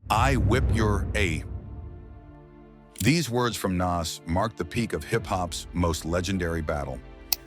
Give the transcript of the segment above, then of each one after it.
I whip your A. These words from Nas mark the peak of hip-hop's most legendary battle.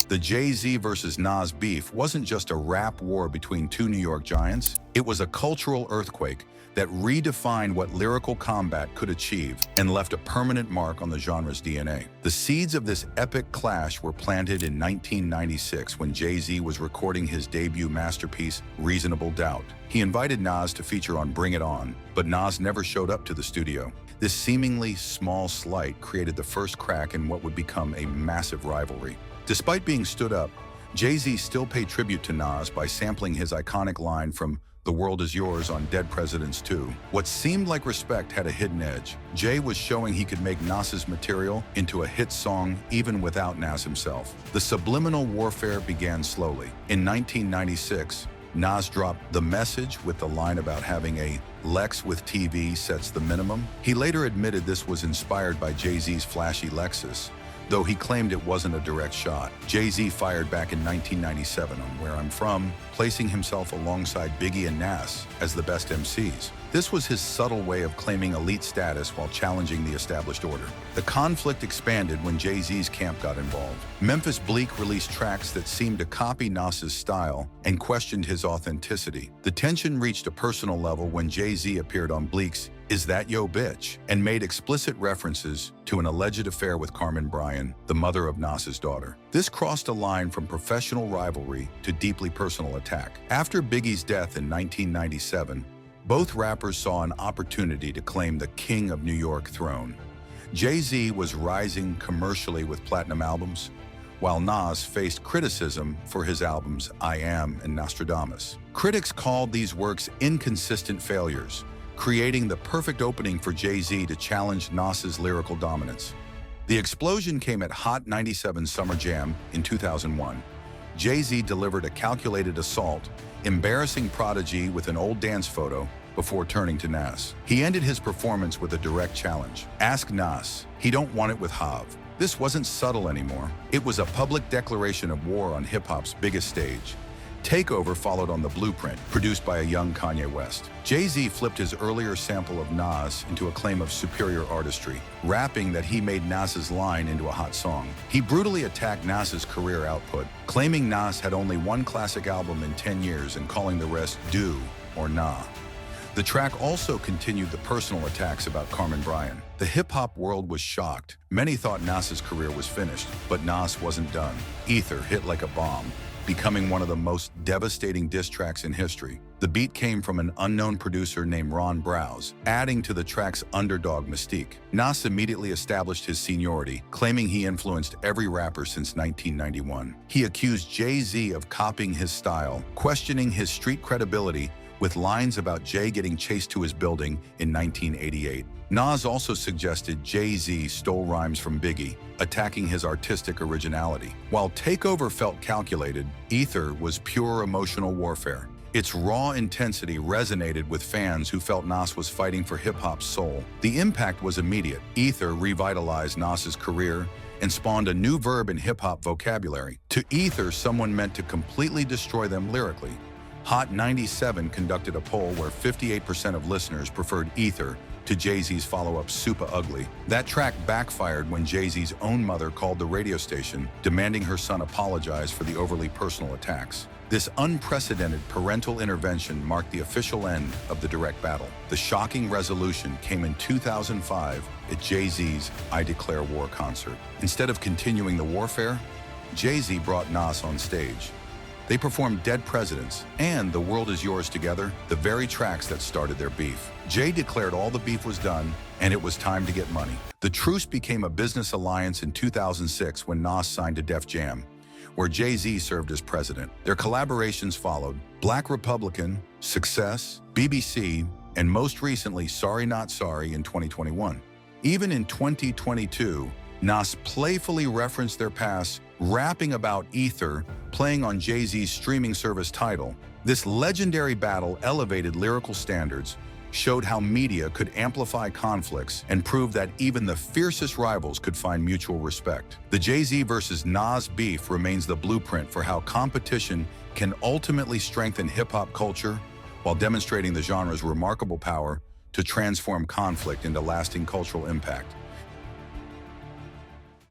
The Jay-Z versus Nas beef wasn't just a rap war between two New York giants, it was a cultural earthquake that redefined what lyrical combat could achieve and left a permanent mark on the genre's DNA. The seeds of this epic clash were planted in 1996 when Jay-Z was recording his debut masterpiece, Reasonable Doubt. He invited Nas to feature on Bring It On, but Nas never showed up to the studio. This seemingly small slight created the first crack in what would become a massive rivalry. Despite being stood up, Jay-Z still paid tribute to Nas by sampling his iconic line from The World Is Yours on Dead Presidents 2. What seemed like respect had a hidden edge. Jay was showing he could make Nas's material into a hit song even without Nas himself. The subliminal warfare began slowly. In 1996, Nas dropped The Message with the line about having a Lex with TV sets the minimum. He later admitted this was inspired by Jay-Z's flashy Lexus, though he claimed it wasn't a direct shot. Jay-Z fired back in 1997 on Where I'm From, placing himself alongside Biggie and Nas as the best MCs. This was his subtle way of claiming elite status while challenging the established order. The conflict expanded when Jay-Z's camp got involved. Memphis Bleek released tracks that seemed to copy Nas's style and questioned his authenticity. The tension reached a personal level when Jay-Z appeared on Bleek's Is That Yo Bitch? And made explicit references to an alleged affair with Carmen Bryan, the mother of Nas's daughter. This crossed a line from professional rivalry to deeply personal attack. After Biggie's death in 1997, both rappers saw an opportunity to claim the King of New York throne. Jay-Z was rising commercially with platinum albums, while Nas faced criticism for his albums I Am and Nostradamus. Critics called these works inconsistent failures, creating the perfect opening for Jay-Z to challenge Nas's lyrical dominance. The explosion came at Hot 97 Summer Jam in 2001. Jay-Z delivered a calculated assault, embarrassing Prodigy with an old dance photo before turning to Nas. He ended his performance with a direct challenge. Ask Nas. He don't want it with Hav. This wasn't subtle anymore. It was a public declaration of war on hip-hop's biggest stage. Takeover followed on the blueprint, produced by a young Kanye West. Jay-Z flipped his earlier sample of Nas into a claim of superior artistry, rapping that he made Nas's line into a hot song. He brutally attacked Nas's career output, claiming Nas had only one classic album in 10 years and calling the rest do or nah. The track also continued the personal attacks about Carmen Bryan. The hip-hop world was shocked. Many thought Nas's career was finished, but Nas wasn't done. Ether hit like a bomb, becoming one of the most devastating diss tracks in history. The beat came from an unknown producer named Ron Browse, adding to the track's underdog mystique. Nas immediately established his seniority, claiming he influenced every rapper since 1991. He accused Jay-Z of copying his style, questioning his street credibility with lines about Jay getting chased to his building in 1988. Nas also suggested Jay-Z stole rhymes from Biggie, attacking his artistic originality. While Takeover felt calculated, Ether was pure emotional warfare. Its raw intensity resonated with fans who felt Nas was fighting for hip-hop's soul. The impact was immediate. Ether revitalized Nas's career and spawned a new verb in hip-hop vocabulary. To Ether, someone meant to completely destroy them lyrically. Hot 97 conducted a poll where 58% of listeners preferred Ether to Jay-Z's follow-up Super Ugly. That track backfired when Jay-Z's own mother called the radio station, demanding her son apologize for the overly personal attacks. This unprecedented parental intervention marked the official end of the direct battle. The shocking resolution came in 2005 at Jay-Z's I Declare War concert. Instead of continuing the warfare, Jay-Z brought Nas on stage. They performed Dead Presidents and The World Is Yours together, the very tracks that started their beef. Jay declared all the beef was done, and it was time to get money. The truce became a business alliance in 2006 when Nas signed to Def Jam, where Jay-Z served as president. Their collaborations followed Black Republican, Success, BBC, and most recently Sorry Not Sorry in 2021. Even in 2022, Nas playfully referenced their past, rapping about Ether, playing on Jay-Z's streaming service Tidal. This legendary battle elevated lyrical standards, showed how media could amplify conflicts, and proved that even the fiercest rivals could find mutual respect. The Jay-Z versus Nas beef remains the blueprint for how competition can ultimately strengthen hip-hop culture while demonstrating the genre's remarkable power to transform conflict into lasting cultural impact.